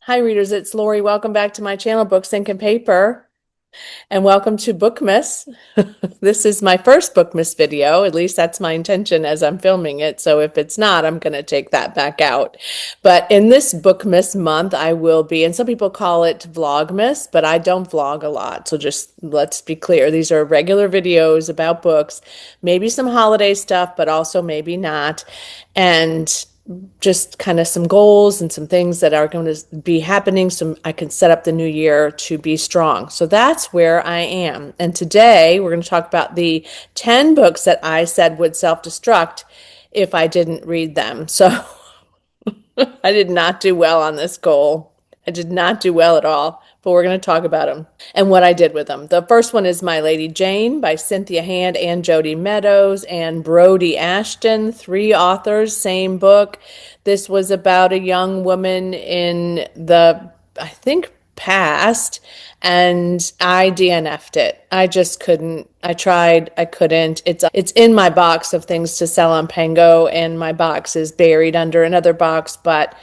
Hi, readers. It's Lori. Welcome back to my channel, Books, Ink, and Paper, and welcome to Bookmas. This is my first Bookmas video. At least that's my intention as I'm filming it. So if it's not, I'm going to take that back out. But in this Bookmas month, I will be, and some people call it Vlogmas, but I don't vlog a lot. So just let's be clear. These are regular videos about books, maybe some holiday stuff, but also maybe not. And just kind of some goals and some things that are going to be happening so I can set up the new year to be strong. So that's where I am. And today we're going to talk about the 10 books that I said would self-destruct if I didn't read them. So I did not do well on this goal. I did not do well at all, but we're going to talk about them and what I did with them. The first one is My Lady Jane by Cynthia Hand and Jody Meadows and Brody Ashton, three authors, same book. This was about a young woman in the, I think, past, and I DNF'd it. I just couldn't. I tried, I couldn't. It's in my box of things to sell on Pango, and my box is buried under another box, but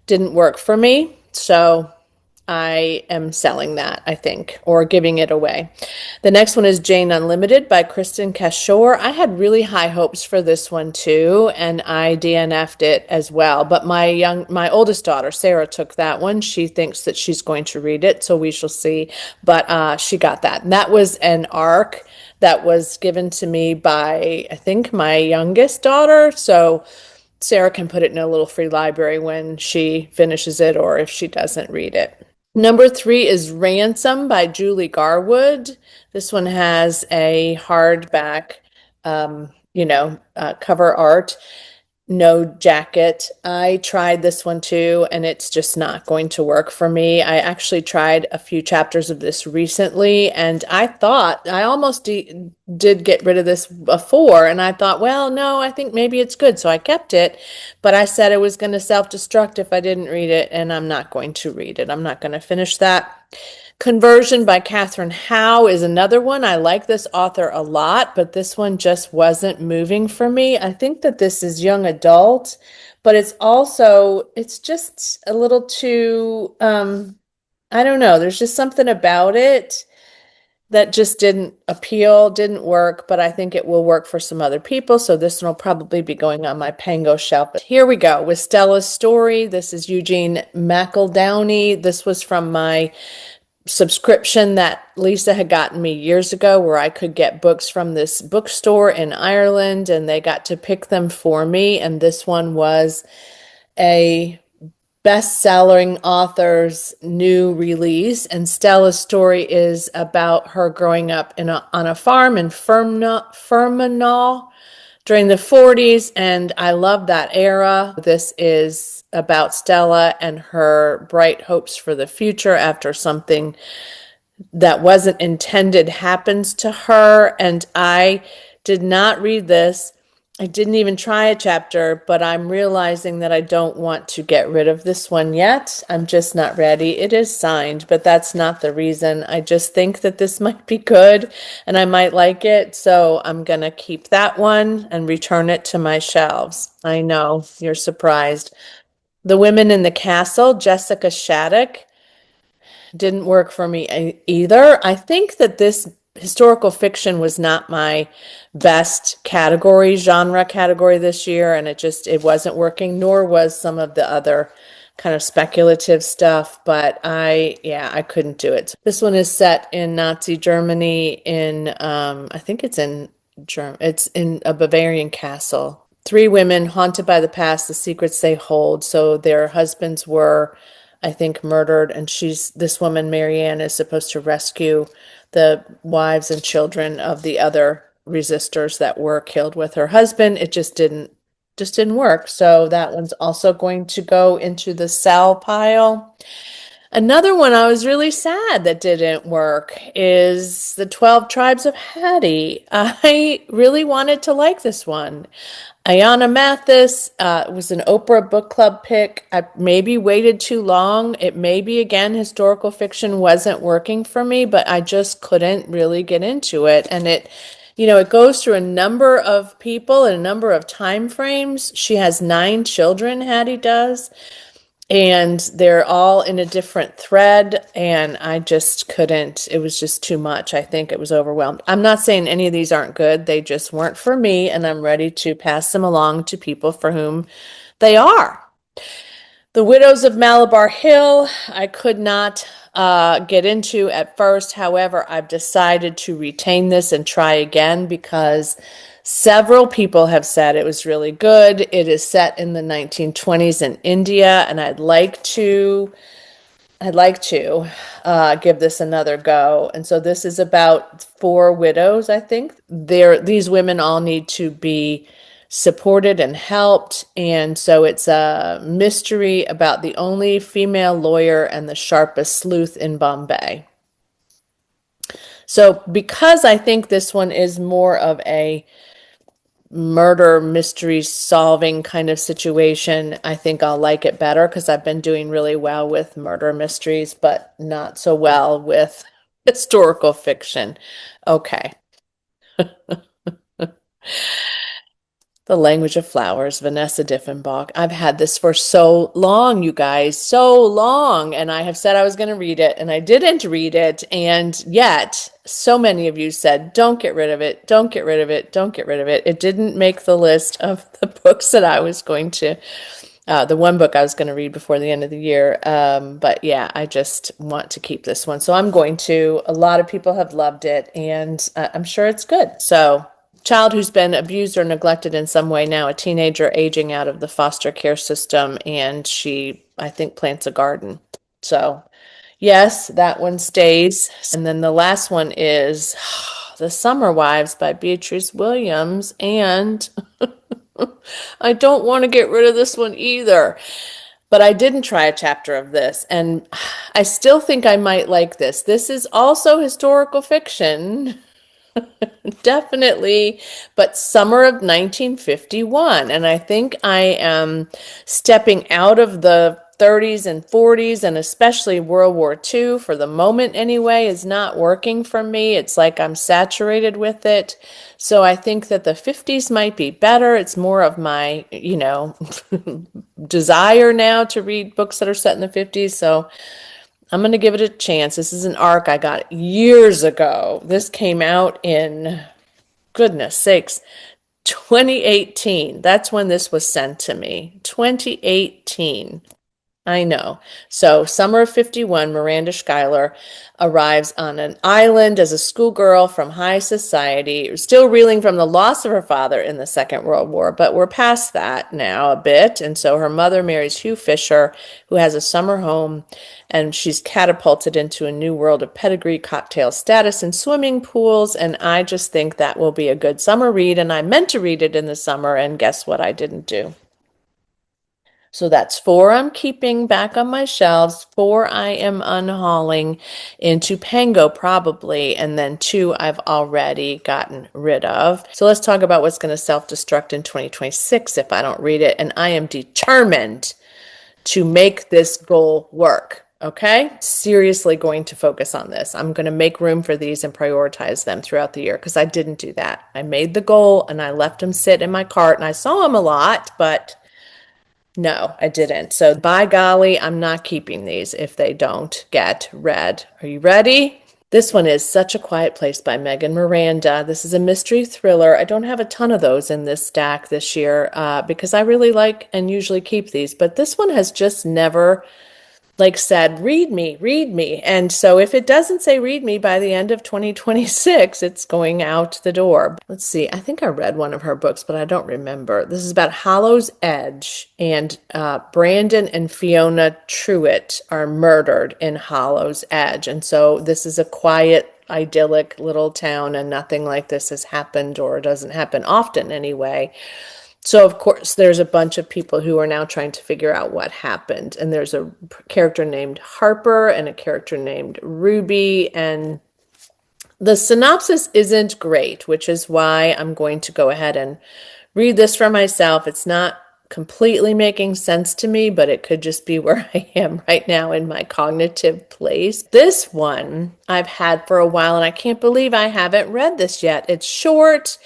didn't work for me. So I am selling that, I think, or giving it away. The next one is Jane Unlimited by Kristen Cashore. I had really high hopes for this one too, and I DNF'd it as well. But my oldest daughter, Sarah, took that one. She thinks that she's going to read it, so we shall see. But she got that. And that was an arc that was given to me by, I think, my youngest daughter. So Sarah can put it in a little free library when she finishes it or if she doesn't read it. Number 3 is Ransom by Julie Garwood. This one has a hardback, cover art, no jacket. I tried this one too, and it's just not going to work for me. I actually tried a few chapters of this recently, and I thought I almost did get rid of this before, and I thought, well, no, I think maybe it's good, so I kept it, but I said I was going to self-destruct if I didn't read it, and I'm not going to read it. I'm not going to finish that. Conversion by Catherine Howe is another one. I like this author a lot, but this one just wasn't moving for me. I think that this is young adult, but it's just a little too, I don't know. There's just something about it that just didn't appeal, didn't work, but I think it will work for some other people. So this one will probably be going on my Pango shelf. But here we go with Stella's Story. This is Eugene McEldowney. This was from my subscription that Lisa had gotten me years ago where I could get books from this bookstore in Ireland and they got to pick them for me. And this one was a best-selling author's new release. And Stella's Story is about her growing up on a farm in Fermanagh during the 40s, and I love that era. This is about Stella and her bright hopes for the future after something that wasn't intended happens to her. And I did not read this. I didn't even try a chapter, but I'm realizing that I don't want to get rid of this one yet. I'm just not ready. It is signed, but that's not the reason. I just think that this might be good and I might like it. So I'm going to keep that one and return it to my shelves. I know, you're surprised. The Women in the Castle, Jessica Shattuck, didn't work for me either. I think that this historical fiction was not my best genre category this year, and it wasn't working, nor was some of the other kind of speculative stuff, but I couldn't do it. So this one is set in Nazi Germany I think it's in it's in a Bavarian castle. Three women haunted by the past, the secrets they hold. So their husbands were, I think, murdered, and this woman, Marianne, is supposed to rescue the wives and children of the other resistors that were killed with her husband. It just didn't work. So that one's also going to go into the sell pile. Another one I was really sad that didn't work is The 12 Tribes of Hattie. I really wanted to like this one. Ayanna Mathis was an Oprah book club pick. I maybe waited too long. It maybe, again, historical fiction wasn't working for me, but I just couldn't really get into it. And it goes through a number of people and a number of time frames. She has 9 children, Hattie does. and they're all in a different thread, and I just couldn't. It was just too much. I think it was overwhelmed. I'm not saying any of these aren't good. They just weren't for me, and I'm ready to pass them along to people for whom they are. The Widows of Malabar Hill, I could not get into at first. However, I've decided to retain this and try again because several people have said it was really good. It is set in the 1920s in India, and I'd like to give this another go. And so this is about four widows, I think. These women all need to be supported and helped. And so it's a mystery about the only female lawyer and the sharpest sleuth in Bombay. So because I think this one is more of a murder mystery solving kind of situation, I think I'll like it better because I've been doing really well with murder mysteries, but not so well with historical fiction. Okay. The Language of Flowers, Vanessa Diffenbach. I've had this for so long, you guys, so long. And I have said I was going to read it, and I didn't read it. And yet, so many of you said, don't get rid of it, don't get rid of it, don't get rid of it. It didn't make the list of the books that I was going to, the one book I was going to read before the end of the year. But yeah, I just want to keep this one. So I'm going to. A lot of people have loved it, and I'm sure it's good. So child who's been abused or neglected in some way, now a teenager aging out of the foster care system, and she, I think, plants a garden. So yes, that one stays. And then the last one is The Summer Wives by Beatrice Williams, and I don't want to get rid of this one either. But I didn't try a chapter of this, and I still think I might like this. This is also historical fiction, definitely, but summer of 1951. And I think I am stepping out of the 30s and 40s, and especially World War II for the moment anyway, is not working for me. It's like I'm saturated with it. So I think that the 50s might be better. It's more of my, desire now to read books that are set in the 50s. So I'm going to give it a chance. This is an arc I got years ago. This came out in, goodness sakes, 2018. That's when this was sent to me. 2018. I know. So, summer of 51, Miranda Schuyler arrives on an island as a schoolgirl from high society, still reeling from the loss of her father in the Second World War, but we're past that now a bit. And so her mother marries Hugh Fisher, who has a summer home, and she's catapulted into a new world of pedigree, cocktail status, and swimming pools. And I just think that will be a good summer read. And I meant to read it in the summer, and guess what? I didn't do. So that's four I'm keeping back on my shelves, four I am unhauling into Pango probably, and then two I've already gotten rid of. So let's talk about what's going to self-destruct in 2026 if I don't read it. And I am determined to make this goal work. Okay? Seriously going to focus on this. I'm going to make room for these and prioritize them throughout the year because I didn't do that. I made the goal and I left them sit in my cart, and I saw them a lot, but no, I didn't. So by golly, I'm not keeping these if they don't get read. Are you ready? This one is Such a Quiet Place by Megan Miranda. This is a mystery thriller. I don't have a ton of those in this stack this year because I really like and usually keep these, but this one has just never said, read me, read me. And so if it doesn't say read me by the end of 2026, it's going out the door. Let's see. I think I read one of her books, but I don't remember. This is about Hollow's Edge, and Brandon and Fiona Truitt are murdered in Hollow's Edge. And so this is a quiet, idyllic little town, and nothing like this has happened, or doesn't happen often anyway. So, of course, there's a bunch of people who are now trying to figure out what happened. And there's a character named Harper and a character named Ruby. And the synopsis isn't great, which is why I'm going to go ahead and read this for myself. It's not completely making sense to me, but it could just be where I am right now in my cognitive place. This one I've had for a while, and I can't believe I haven't read this yet. It's short.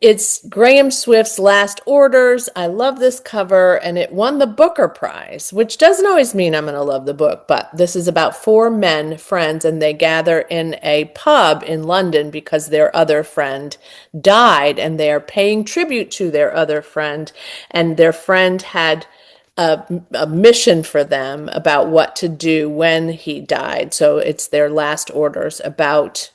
It's Graham Swift's Last Orders. I love this cover, and it won the Booker Prize, which doesn't always mean I'm going to love the book, but this is about four men, friends, and they gather in a pub in London because their other friend died, and they are paying tribute to their other friend, and their friend had a mission for them about what to do when he died. So it's their last orders about,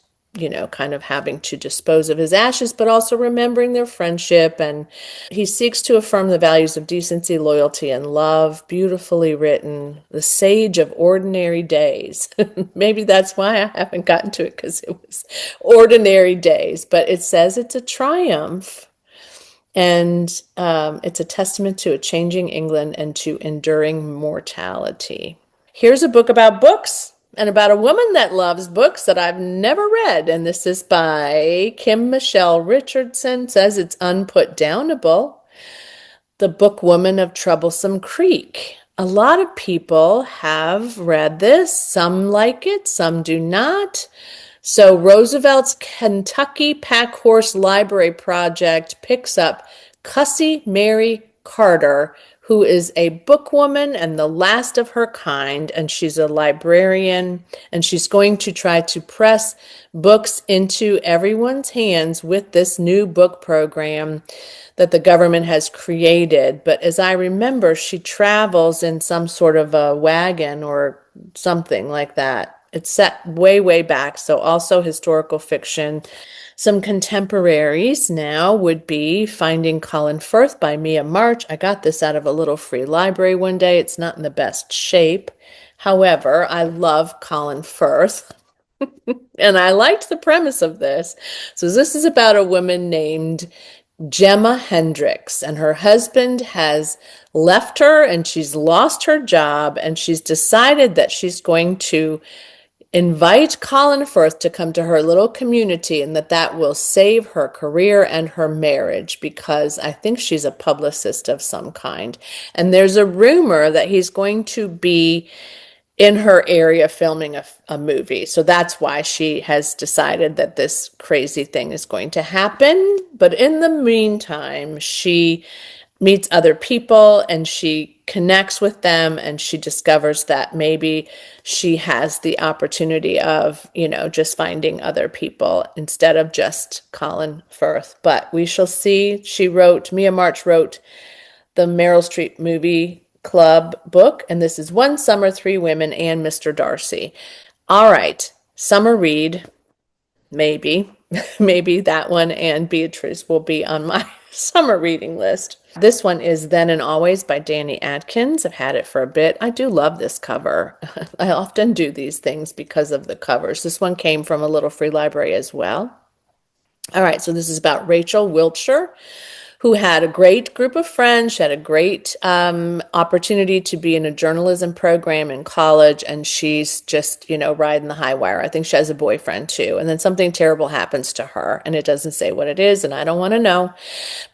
kind of having to dispose of his ashes, but also remembering their friendship. And he seeks to affirm the values of decency, loyalty, and love. Beautifully written. The Sage of Ordinary Days. Maybe that's why I haven't gotten to it, because it was ordinary days. But it says it's a triumph. And it's a testament to a changing England and to enduring mortality. Here's a book about books and about a woman that loves books that I've never read. And this is by Kim Michelle Richardson. Says it's unputdownable. The Bookwoman of Troublesome Creek. A lot of people have read this. Some like it, some do not. So Roosevelt's Kentucky Packhorse Library Project picks up Cussie Mary Carter, who is a bookwoman and the last of her kind, and she's a librarian, and she's going to try to press books into everyone's hands with this new book program that the government has created. But as I remember, she travels in some sort of a wagon or something like that. It's set way, way back, so also historical fiction. Some contemporaries now would be Finding Colin Firth by Mia March. I got this out of a little free library one day. It's not in the best shape. However, I love Colin Firth, and I liked the premise of this. So this is about a woman named Gemma Hendricks, and her husband has left her, and she's lost her job, and she's decided that she's going to invite Colin Firth to come to her little community, and that will save her career and her marriage, because I think she's a publicist of some kind. And there's a rumor that he's going to be in her area filming a movie. So that's why she has decided that this crazy thing is going to happen. But in the meantime, she meets other people and she connects with them, and she discovers that maybe she has the opportunity of, just finding other people instead of just Colin Firth. But we shall see. Mia March wrote the Meryl Streep Movie Club book, and this is One Summer, Three Women, and Mr. Darcy. All right, summer read, maybe. Maybe that one and Beatrice will be on my summer reading list. This one is Then and Always by Danny Adkins. I've had it for a bit. I do love this cover. I often do these things because of the covers. This one came from a little free library as well. All right, so this is about Rachel Wiltshire, who had a great group of friends. She had a great opportunity to be in a journalism program in college, and she's just, riding the high wire. I think she has a boyfriend too. And then something terrible happens to her, and it doesn't say what it is, and I don't want to know.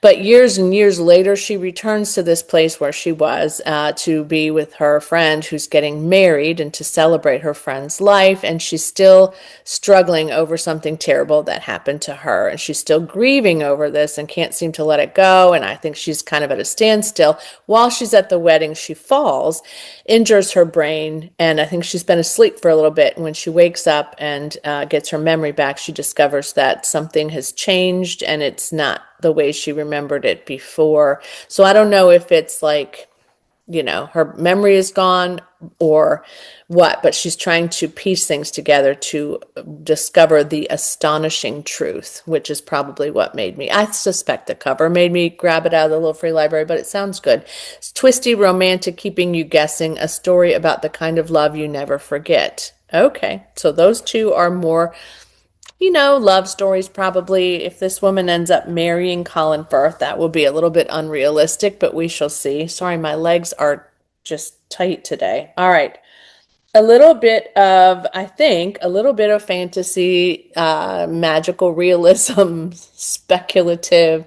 But years and years later, she returns to this place where she was to be with her friend who's getting married and to celebrate her friend's life. And she's still struggling over something terrible that happened to her. And she's still grieving over this and can't seem to let it go. And I think she's kind of at a standstill. While she's at the wedding, she falls, injures her brain, and I think she's been asleep for a little bit. And when she wakes up and gets her memory back, she discovers that something has changed and it's not the way she remembered it before. So I don't know if it's like, her memory is gone or what, but she's trying to piece things together to discover the astonishing truth, which is probably what I suspect the cover made me grab it out of the little free library, but it sounds good. It's twisty, romantic, keeping you guessing, a story about the kind of love you never forget. Okay, so those two are more love stories probably. If this woman ends up marrying Colin Firth, that will be a little bit unrealistic, but we shall see. Sorry, my legs are just tight today. All right. I think, a little bit of fantasy, magical realism, speculative.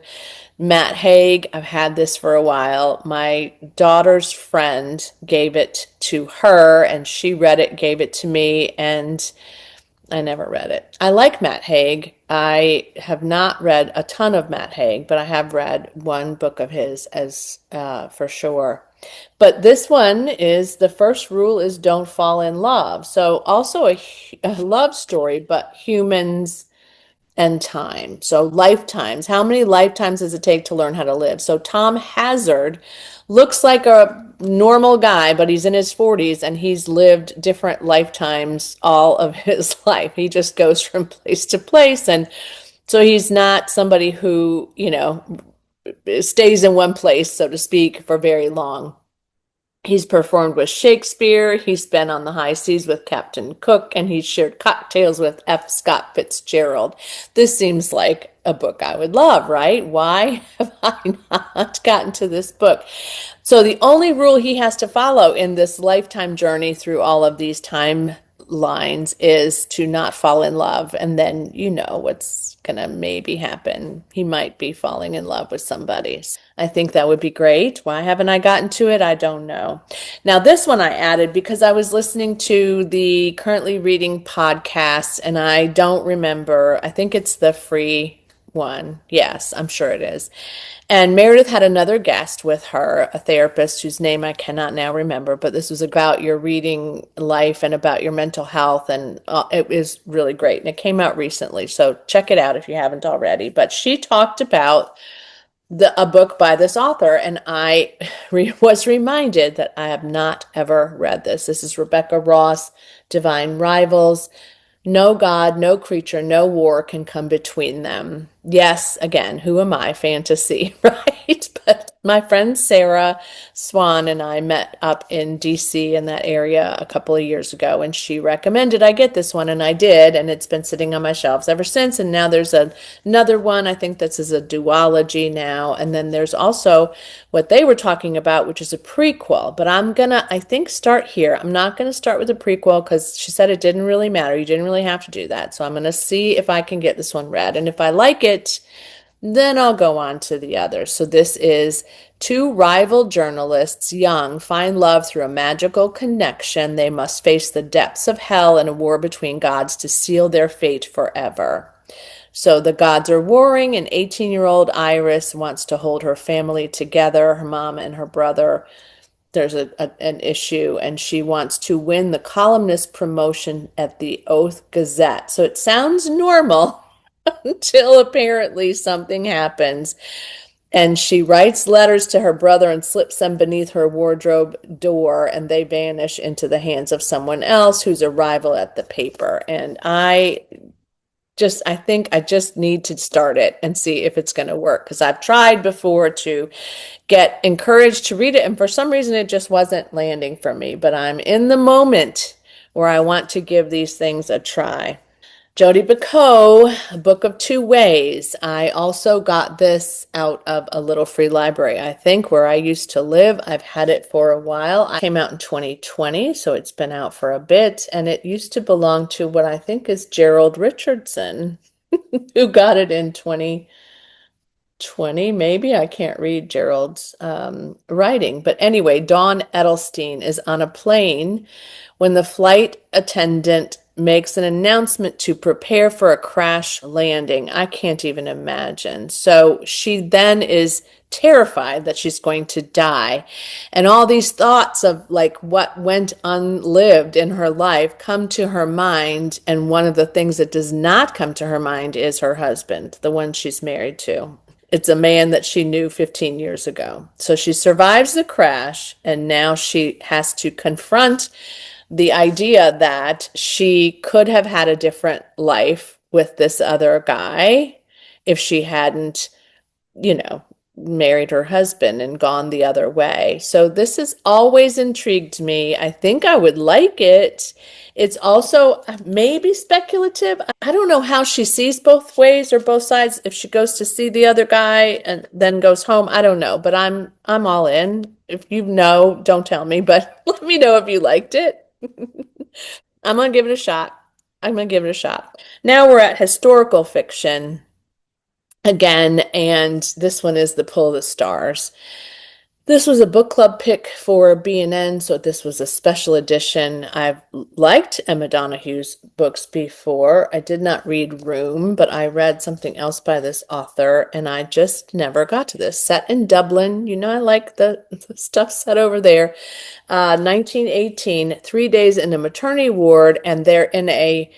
Matt Haig, I've had this for a while. My daughter's friend gave it to her, and she read it, gave it to me, and I never read it. I like Matt Haig. I have not read a ton of Matt Haig, but I have read one book of his as for sure. But this one is the first rule is don't fall in love. So also a love story, but humans and time. So lifetimes. How many lifetimes does it take to learn how to live? So Tom Hazard looks like a normal guy, but he's in his 40s and he's lived different lifetimes all of his life. He just goes from place to place. And so he's not somebody who, stays in one place, so to speak, for very long. He's performed with Shakespeare, he's been on the high seas with Captain Cook, and he's shared cocktails with F. Scott Fitzgerald. This seems like a book I would love, right? Why have I not gotten to this book? So the only rule he has to follow in this lifetime journey through all of these timelines is to not fall in love. And then you know what's going to maybe happen. He might be falling in love with somebody. I think that would be great. Why haven't I gotten to it? I don't know. Now, this one I added because I was listening to the Currently Reading podcast and I don't remember. I think it's the free one. Yes, I'm sure it is. And Meredith had another guest with her, a therapist whose name I cannot now remember, but this was about your reading life and about your mental health. And it was really great. And it came out recently. So check it out if you haven't already. But she talked about a book by this author, and I was reminded that I have not ever read this. This is Rebecca Ross, Divine Rivals. No God, no creature, no war can come between them. Yes, again, who am I? Fantasy, right? But my friend Sarah Swan and I met up in DC in that area a couple of years ago, and she recommended I get this one, and I did, and it's been sitting on my shelves ever since. And now there's another one. I think this is a duology now. And then there's also what they were talking about, which is a prequel. But I'm gonna, I think, start here. I'm not gonna start with the prequel because she said it didn't really matter. You didn't really have to do that. So I'm gonna see if I can get this one read. And if I like it, then I'll go on to the others. So this is two rival journalists, young, find love through a magical connection. They must face the depths of hell and a war between gods to seal their fate forever. So the gods are warring, and 18-year-old Iris wants to hold her family together, her mom and her brother. There's an issue, and she wants to win the columnist promotion at the Oath Gazette. So it sounds normal until apparently something happens. And she writes letters to her brother and slips them beneath her wardrobe door, and they vanish into the hands of someone else who's a rival at the paper. And I think I just need to start it and see if it's going to work because I've tried before to get encouraged to read it, and for some reason it just wasn't landing for me. But I'm in the moment where I want to give these things a try. Jodi Picoult, A Book of Two Ways. I also got this out of a little free library, I think, where I used to live. I've had it for a while. It came out in 2020, so it's been out for a bit, and it used to belong to what I think is Gerald Richardson, who got it in 2020, maybe. I can't read Gerald's writing. But anyway, Dawn Edelstein is on a plane when the flight attendant makes an announcement to prepare for a crash landing. I can't even imagine. So she then is terrified that she's going to die. And all these thoughts of like what went unlived in her life come to her mind. And one of the things that does not come to her mind is her husband, the one she's married to. It's a man that she knew 15 years ago. So she survives the crash, and now she has to confront the idea that she could have had a different life with this other guy if she hadn't, married her husband and gone the other way. So this has always intrigued me. I think I would like it. It's also maybe speculative. I don't know how she sees both ways or both sides. If she goes to see the other guy and then goes home, I don't know, but I'm all in. If you know, don't tell me, but let me know if you liked it. I'm gonna give it a shot. I'm gonna give it a shot. Now we're at historical fiction again, and this one is The Pull of the Stars. This was a book club pick for B&N, so this was a special edition. I've liked Emma Donohue's books before. I did not read Room, but I read something else by this author, and I just never got to this. Set in Dublin, I like the stuff set over there. 1918, 3 days in a maternity ward, and they're in a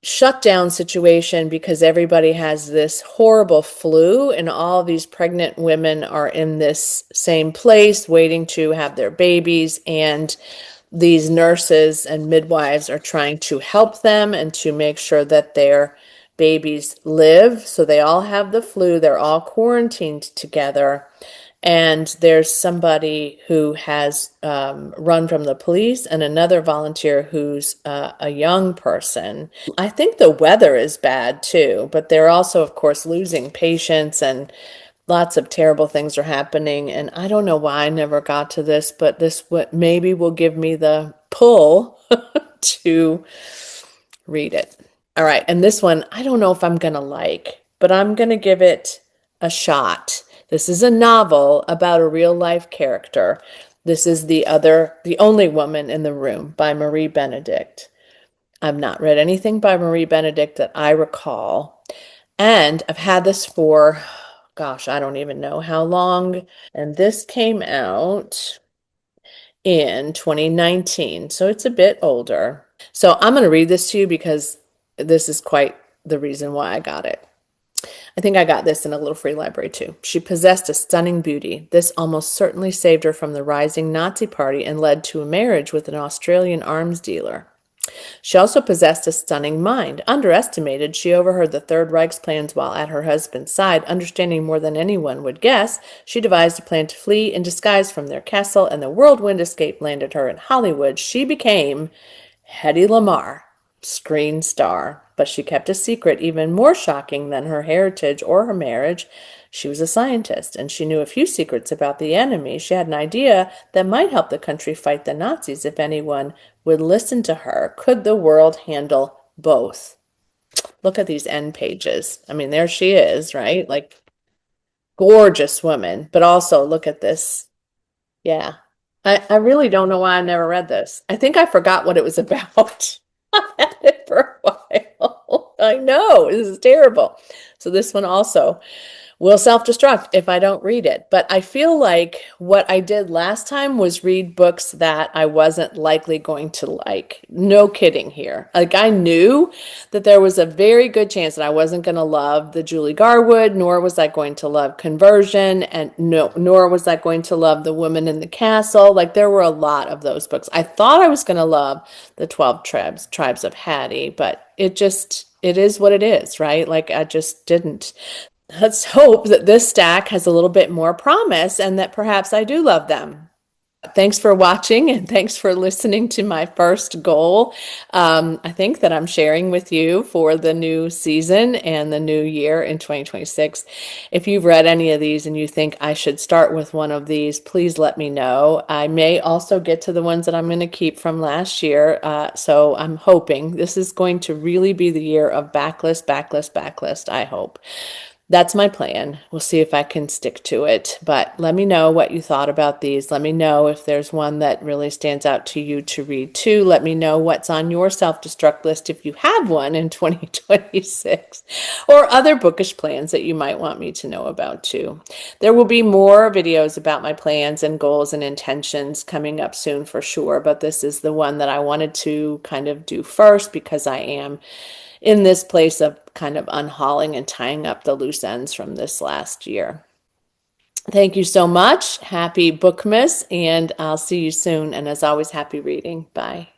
shutdown situation because everybody has this horrible flu, and all these pregnant women are in this same place waiting to have their babies, and these nurses and midwives are trying to help them and to make sure that their babies live. So they all have the flu, they're all quarantined together, and there's somebody who has run from the police and another volunteer who's a young person. I think the weather is bad too, but they're also, of course, losing patients, and lots of terrible things are happening. And I don't know why I never got to this, but this what maybe will give me the pull to read it. All right, and this one, I don't know if I'm gonna like, but I'm gonna give it a shot. This is a novel about a real life character. This is The Only Woman in the Room by Marie Benedict. I've not read anything by Marie Benedict that I recall. And I've had this for, gosh, I don't even know how long. And this came out in 2019, so it's a bit older. So I'm going to read this to you because this is quite the reason why I got it. I think I got this in a little free library too. She possessed a stunning beauty. This almost certainly saved her from the rising Nazi party and led to a marriage with an Australian arms dealer. She also possessed a stunning mind. Underestimated, she overheard the Third Reich's plans while at her husband's side. Understanding more than anyone would guess, she devised a plan to flee in disguise from their castle, and the whirlwind escape landed her in Hollywood. She became Hedy Lamarr, screen star. But she kept a secret even more shocking than her heritage or her marriage. She was a scientist, and she knew a few secrets about the enemy. She had an idea that might help the country fight the Nazis if anyone would listen to her. Could the world handle both? Look at these end pages. I mean, there she is, right? Like, gorgeous woman. But also, look at this. Yeah. I really don't know why I never read this. I think I forgot what it was about. I've had it for a while. I know, this is terrible. So this one also will self-destruct if I don't read it. But I feel like what I did last time was read books that I wasn't likely going to like. No kidding here. Like, I knew that there was a very good chance that I wasn't going to love the Julie Garwood, nor was I going to love Conversion, and no, nor was I going to love The Woman in the Castle. Like, there were a lot of those books. I thought I was going to love the 12 Tribes of Hattie, but it is what it is, right? Like, I just didn't. Let's hope that this stack has a little bit more promise and that perhaps I do love them. Thanks for watching, and thanks for listening to my first goal. I think that I'm sharing with you for the new season and the new year in 2026. If you've read any of these and you think I should start with one of these, please let me know. I may also get to the ones that I'm going to keep from last year. So I'm hoping this is going to really be the year of backlist, backlist, backlist, I hope. That's my plan. We'll see if I can stick to it. But let me know what you thought about these. Let me know if there's one that really stands out to you to read too. Let me know what's on your self-destruct list if you have one in 2026, or other bookish plans that you might want me to know about too. There will be more videos about my plans and goals and intentions coming up soon for sure, but this is the one that I wanted to kind of do first because I am in this place of kind of unhauling and tying up the loose ends from this last year. Thank you so much. Happy Bookmas, and I'll see you soon. And as always, happy reading. Bye.